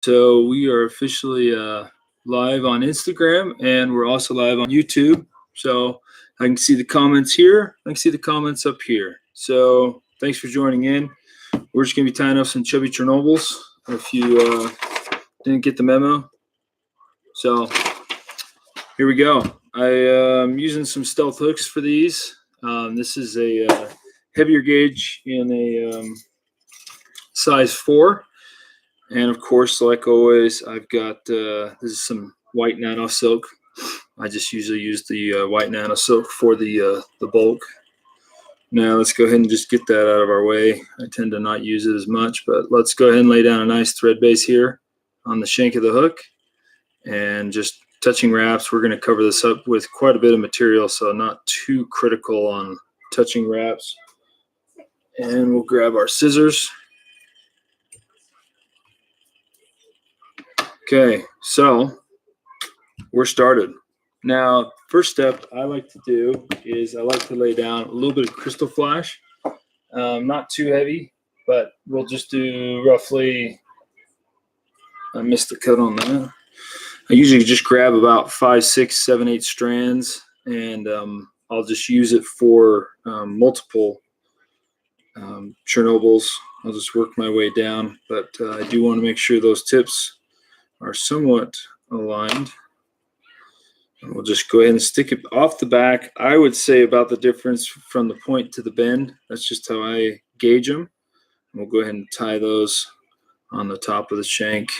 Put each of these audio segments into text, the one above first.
So we are officially live on Instagram, and we're also live on YouTube. So I can see the comments here. I can see the comments up here. So thanks for joining in. We're just going to be tying up some chubby Chernobyls if you didn't get the memo. So here we go. I am using some stealth hooks for these. This is a heavier gauge in a size 4. And of course, like always, I've got this is some white nano silk. I just usually use the white nano silk for the bulk. Now let's go ahead and just get that out of our way. I tend to not use it as much, but let's go ahead and lay down a nice thread base here on the shank of the hook. And just touching wraps, we're going to cover this up with quite a bit of material, so not too critical on touching wraps. And we'll grab our scissors. Okay, so we're started. Now, first step I like to do is I like to lay down a little bit of crystal flash. Not too heavy, but we'll just do roughly, I missed the cut on that. I usually just grab about 5, 6, 7, 8 strands, and I'll just use it for multiple Chernobyls. I'll just work my way down, but I do want to make sure those tips are somewhat aligned. And we'll just go ahead and stick it off the back. I would say about the difference from the point to the bend. That's just how I gauge them. And we'll go ahead and tie those on the top of the shank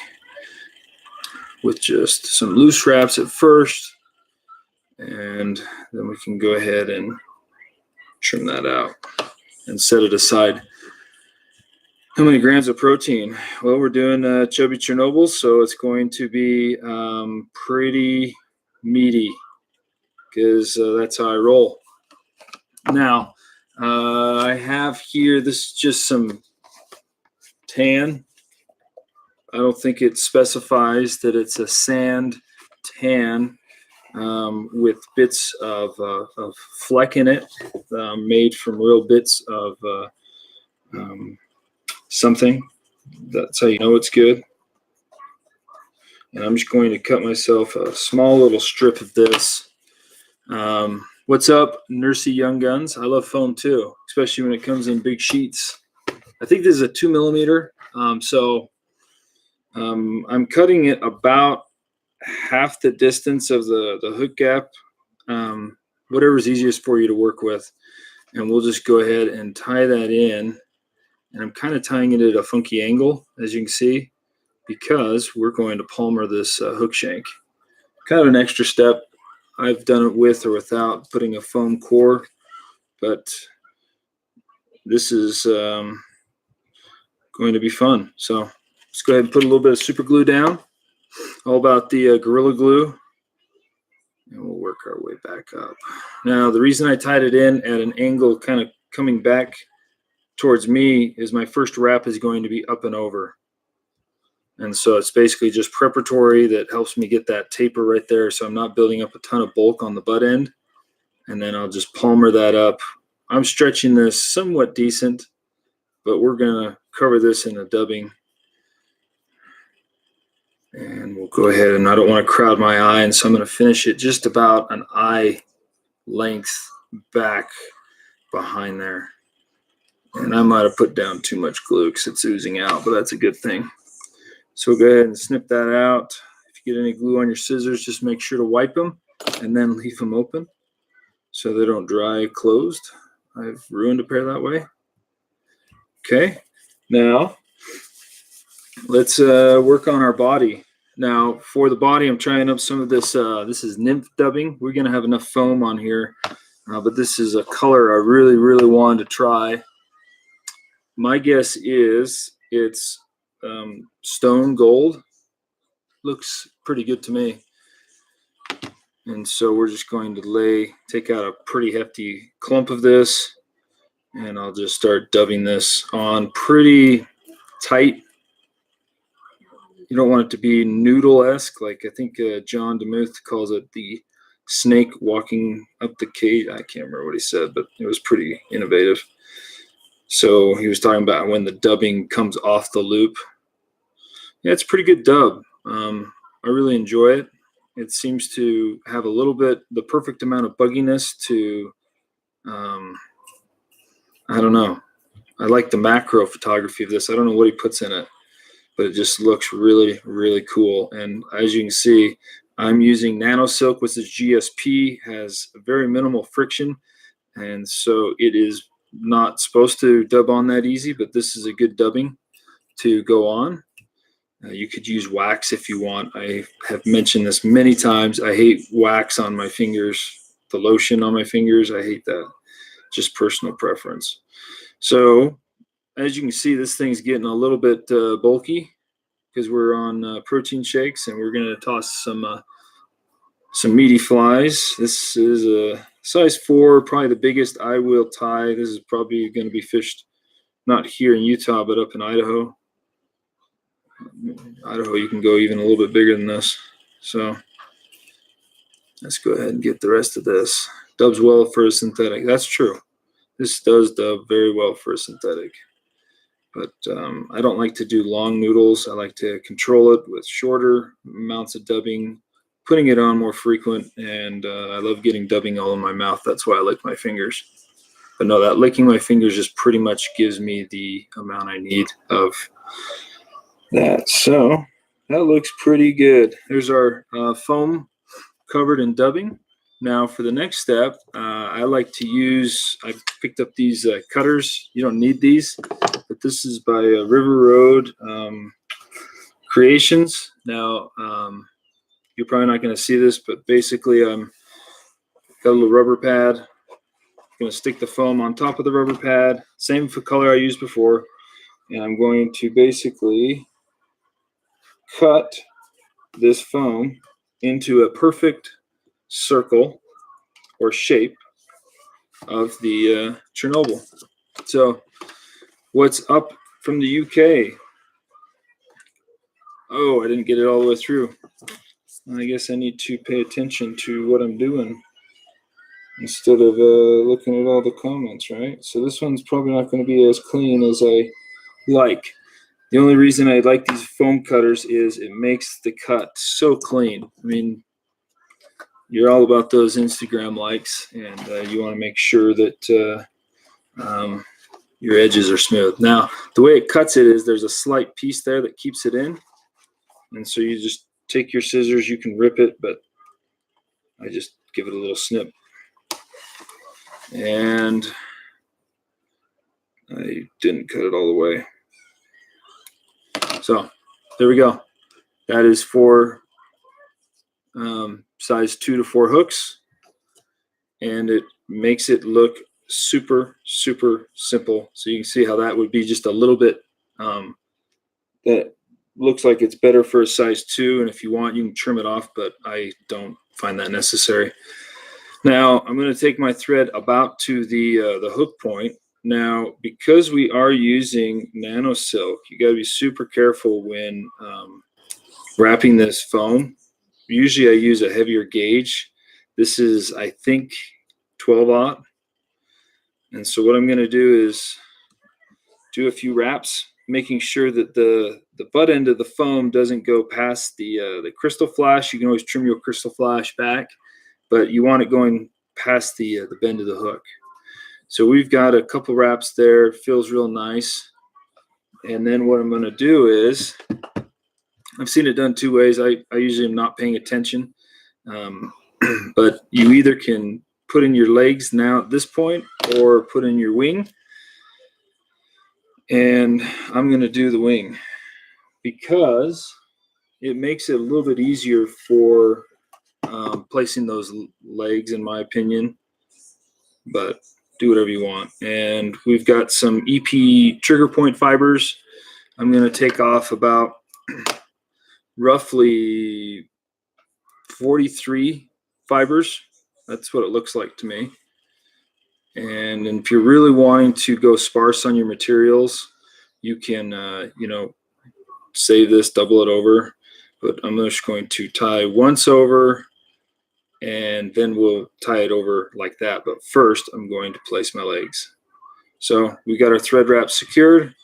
with just some loose wraps at first. And then we can go ahead and trim that out and set it aside. How many grams of protein? Well, we're doing chubby Chernobyl, so it's going to be pretty meaty because that's how I roll. Now, I have here, this is just some tan. I don't think it specifies that it's a sand tan with bits of fleck in it, made from real bits of something. That's how you know it's good. And I'm just going to cut myself a small little strip of this. What's up, Nursey Young Guns? I love foam too, especially when it comes in big sheets. I think this is a 2 millimeter. So I'm cutting it about half the distance of the hook gap, whatever's easiest for you to work with. And we'll just go ahead and tie that in. And I'm kind of tying it at a funky angle, as you can see, because we're going to palmer this hook shank. Kind of an extra step. I've done it with or without putting a foam core, but this is going to be fun. So let's go ahead and put a little bit of super glue down. All about the Gorilla Glue. And we'll work our way back up. Now, the reason I tied it in at an angle kind of coming back towards me is my first wrap is going to be up and over. And so it's basically just preparatory that helps me get that taper right there, so I'm not building up a ton of bulk on the butt end. And then I'll just palmer that up. I'm stretching this somewhat decent, but we're going to cover this in a dubbing. And we'll go ahead, and I don't want to crowd my eye, and so I'm going to finish it just about an eye length back behind there. And I might have put down too much glue because it's oozing out, but that's a good thing. So we'll go ahead and snip that out. If you get any glue on your scissors, just make sure to wipe them and then leave them open so they don't dry closed. I've ruined a pair that way. Okay, now let's work on our body. Now for the body, I'm trying up some of this. This is nymph dubbing. We're going to have enough foam on here, but this is a color I really, really wanted to try. My guess is it's stone gold. Looks pretty good to me. And so we're just going to take out a pretty hefty clump of this, and I'll just start dubbing this on pretty tight. You don't want it to be noodle-esque, like I think John DeMuth calls it the snake walking up the cage. I can't remember what he said, but it was pretty innovative. So he was talking about when the dubbing comes off the loop. Yeah, it's a pretty good dub. I really enjoy it. It seems to have a little bit, the perfect amount of bugginess to, I don't know. I like the macro photography of this. I don't know what he puts in it, but it just looks really, really cool. And as you can see, I'm using Nano Silk, which is GSP, has very minimal friction. And so it is not supposed to dub on that easy, but this is a good dubbing to go on. You could use wax if you want. I have mentioned this many times. I hate wax on my fingers, the lotion on my fingers. I hate that. Just personal preference. So as you can see, this thing's getting a little bit bulky because we're on protein shakes, and we're going to toss some meaty flies. This is a size 4, probably the biggest I will tie. This is probably going to be fished not here in Utah, but up in Idaho. Idaho, you can go even a little bit bigger than this. So let's go ahead and get the rest of this. Dubs well for a synthetic. That's true. This does dub very well for a synthetic. But I don't like to do long noodles. I like to control it with shorter amounts of dubbing, putting it on more frequent, and I love getting dubbing all in my mouth. That's why I lick my fingers. But no, that licking my fingers just pretty much gives me the amount I need of that. So that looks pretty good. There's our foam covered in dubbing. Now for the next step, I like to use, I picked up these cutters. You don't need these, but this is by River Road Creations. Now, you're probably not going to see this, but basically got a little rubber pad. I'm going to stick the foam on top of the rubber pad, same color I used before, and I'm going to basically cut this foam into a perfect circle or shape of the Chernobyl. So what's up from the UK? Oh, I didn't get it all the way through. I guess I need to pay attention to what I'm doing instead of looking at all the comments, right? So this one's probably not going to be as clean as I like. The only reason I like these foam cutters is it makes the cut so clean. I mean, you're all about those Instagram likes, and you want to make sure that your edges are smooth. Now, the way it cuts it is there's a slight piece there that keeps it in, and so you just take your scissors. You can rip it, but I just give it a little snip. And I didn't cut it all the way. So there we go. That is for size 2 to 4 hooks, and it makes it look super, super simple. So you can see how that would be just a little bit, that looks like it's better for a size 2, and if you want, you can trim it off, but I don't find that necessary. Now I'm going to take my thread about to the hook point. Now, because we are using Nano Silk, you got to be super careful when wrapping this foam. Usually I use a heavier gauge. This is, I think, 12/0. And so what I'm going to do is do a few wraps, making sure that the butt end of the foam doesn't go past the crystal flash. You can always trim your crystal flash back, but you want it going past the bend of the hook. So we've got a couple wraps there. Feels real nice. And then what I'm going to do is, I've seen it done 2 ways. I usually am not paying attention, but you either can put in your legs now at this point or put in your wing. And I'm going to do the wing because it makes it a little bit easier for placing those legs, in my opinion, but do whatever you want. And we've got some EP trigger point fibers. I'm going to take off about roughly 43 fibers. That's what it looks like to me. And if you're really wanting to go sparse on your materials, you can, save this, double it over. But I'm just going to tie once over, and then we'll tie it over like that. But first, I'm going to place my legs. So we got our thread wrap secured.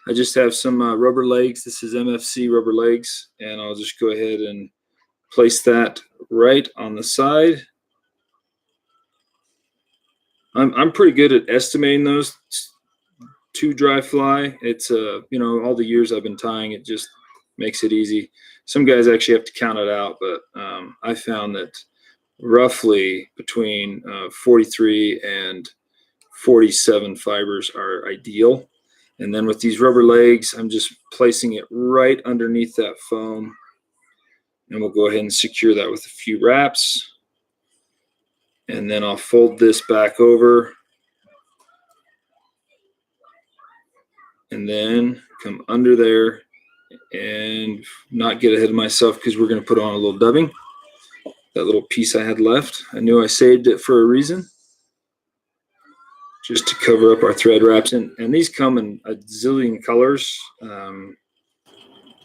I just have some rubber legs. This is MFC rubber legs, and I'll just go ahead and place that right on the side. I'm pretty good at estimating those to dry fly. It's all the years I've been tying, it just makes it easy. Some guys actually have to count it out, but I found that roughly between 43 and 47 fibers are ideal. And then with these rubber legs, I'm just placing it right underneath that foam, and we'll go ahead and secure that with a few wraps. And then I'll fold this back over and then come under there and not get ahead of myself, because we're going to put on a little dubbing. That little piece I had left, I knew I saved it for a reason, just to cover up our thread wraps. And these come in a zillion colors,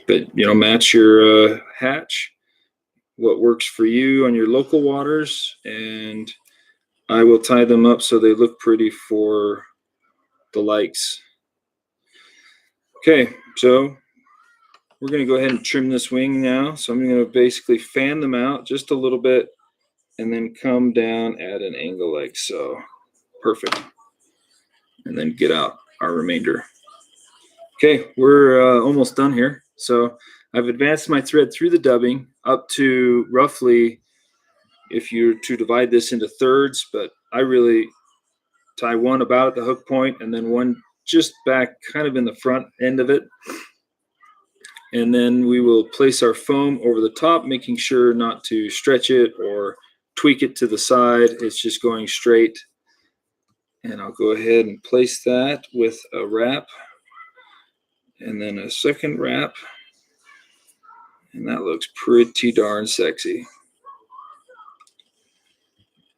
but match your hatch, what works for you on your local waters, and I will tie them up so they look pretty for the likes. Okay, so we're going to go ahead and trim this wing now. So I'm going to basically fan them out just a little bit and then come down at an angle like so. Perfect. And then get out our remainder. Okay, we're almost done here. So I've advanced my thread through the dubbing up to roughly, if you're to divide this into thirds, but I really tie one about at the hook point and then one just back kind of in the front end of it. And then we will place our foam over the top, making sure not to stretch it or tweak it to the side. It's just going straight. And I'll go ahead and place that with a wrap and then a second wrap. And that looks pretty darn sexy.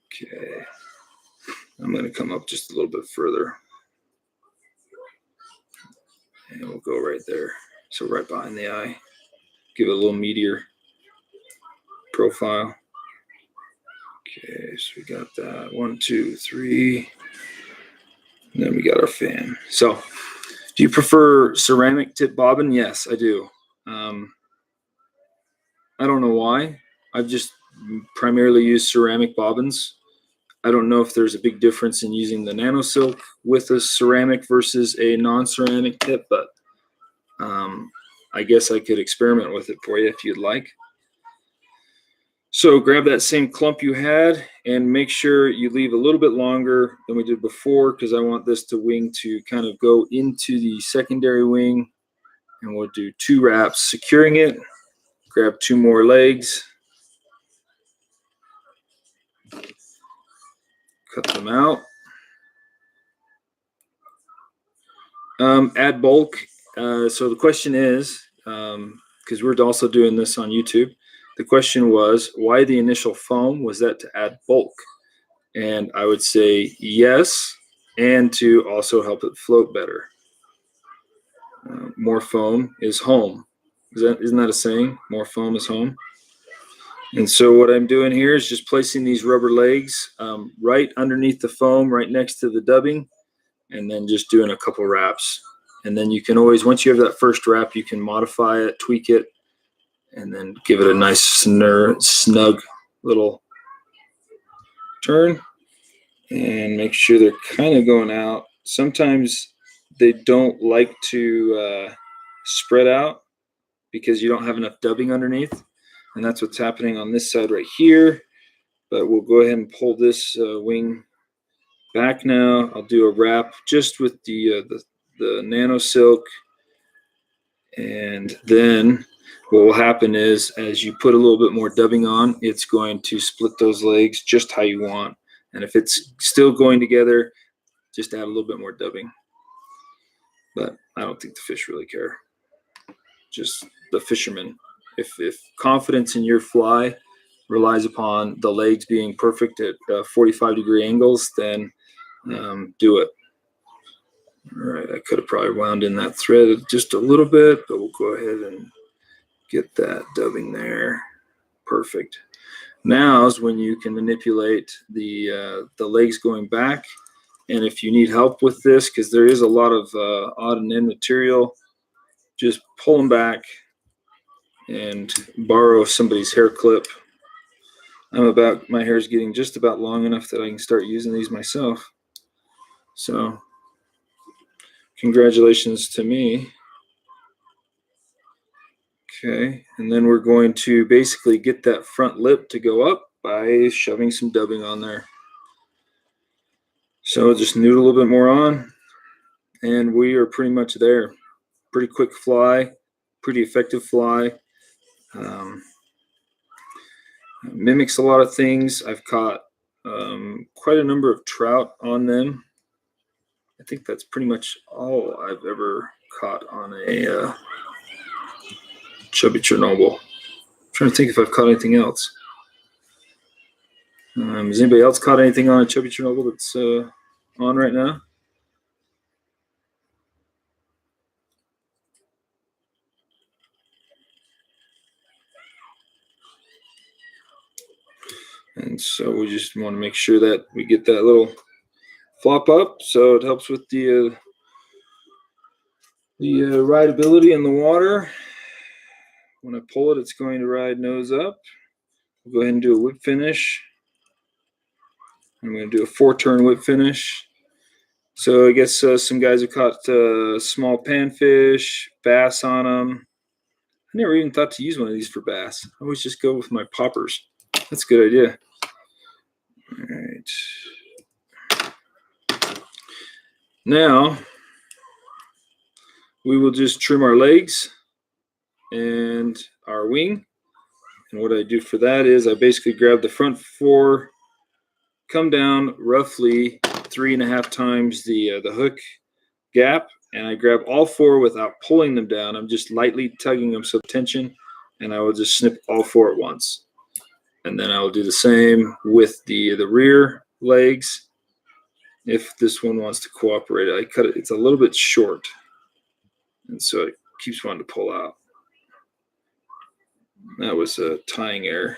Okay. I'm going to come up just a little bit further. And we'll go right there. So right behind the eye. Give it a little meatier profile. Okay, so we got that. 1, 2, 3. And then we got our fan. So, do you prefer ceramic tip bobbin? Yes, I do. I don't know why. I've just primarily used ceramic bobbins. I don't know if there's a big difference in using the nano silk with a ceramic versus a non-ceramic tip, but I guess I could experiment with it for you if you'd like. So grab that same clump you had and make sure you leave a little bit longer than we did before, because I want this wing to kind of go into the secondary wing, and we'll do 2 wraps securing it. Grab 2 more legs, cut them out. Add bulk. So the question is, because we're also doing this on YouTube, the question was, why the initial foam? Was that to add bulk? And I would say yes, and to also help it float better. More foam is home. Isn't that a saying? More foam is home. And so what I'm doing here is just placing these rubber legs right underneath the foam, right next to the dubbing, and then just doing a couple wraps. And then you can always, once you have that first wrap, you can modify it, tweak it, and then give it a nice snug little turn. And make sure they're kind of going out. Sometimes they don't like to spread out because you don't have enough dubbing underneath. And that's what's happening on this side right here. But we'll go ahead and pull this wing back now. I'll do a wrap just with the nano silk. And then what will happen is, as you put a little bit more dubbing on, it's going to split those legs just how you want. And if it's still going together, just add a little bit more dubbing. But I don't think the fish really care. Just the fishermen. If confidence in your fly relies upon the legs being perfect at 45-degree angles, then do it. All right, I could have probably wound in that thread just a little bit, but we'll go ahead and get that dubbing there. Perfect. Now is when you can manipulate the legs going back And if you need help with this, because there is a lot of odd and end material, just pull them back and borrow somebody's hair clip. My hair is getting just about long enough that I can start using these myself. So congratulations to me. Okay, and then we're going to basically get that front lip to go up by shoving some dubbing on there. So just noodle a little bit more on, and we are pretty much there. Pretty quick fly, pretty effective fly. Mimics a lot of things. I've caught quite a number of trout on them. I think that's pretty much all I've ever caught on a Chubby Chernobyl. I'm trying to think if I've caught anything else. Has anybody else caught anything on a Chubby Chernobyl that's on right now? And so we just want to make sure that we get that little flop up, so it helps with the rideability in the water. When I pull it, it's going to ride nose up. We'll go ahead and do a whip finish. I'm going to do a 4-turn whip finish. So I guess some guys have caught small panfish, bass on them. I never even thought to use one of these for bass. I always just go with my poppers. That's a good idea. All right. Now we will just trim our legs and our wing. And what I do for that is I basically grab the front 4, come down roughly 3.5 times the hook gap, and I grab all 4 without pulling them down. I'm just lightly tugging them, so tension, and I will just snip all 4 at once. And then I will do the same with the rear legs. If this one wants to cooperate, I cut it. It's a little bit short, and so it keeps wanting to pull out. That was a tying error.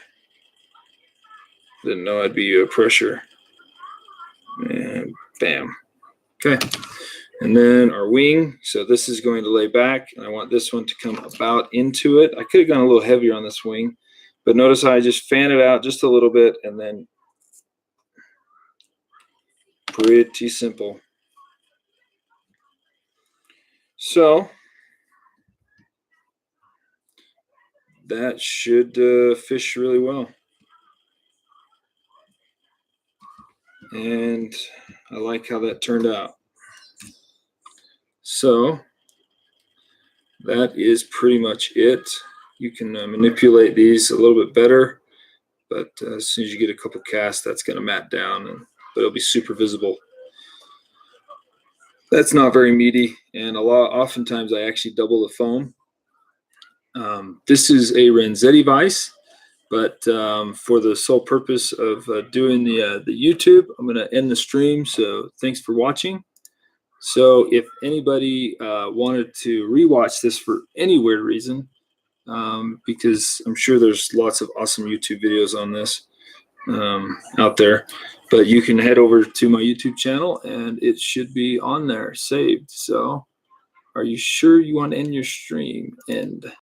Didn't know I'd be pressure. And bam. Okay. And then our wing. So this is going to lay back, and I want this one to come about into it. I could have gone a little heavier on this wing, but notice how I just fan it out just a little bit, and then pretty simple. So that should fish really well. And I like how that turned out. So that is pretty much it. You can manipulate these a little bit better, but as soon as you get a couple casts, that's going to mat down, but it'll be super visible. That's not very meaty, and oftentimes I actually double the foam. This is a Renzetti vise, but for the sole purpose of doing the YouTube, I'm going to end the stream. So thanks for watching. So if anybody wanted to rewatch this for any weird reason, because I'm sure there's lots of awesome YouTube videos on this out there, but you can head over to my YouTube channel and it should be on there saved. So are you sure you want to end your stream? End.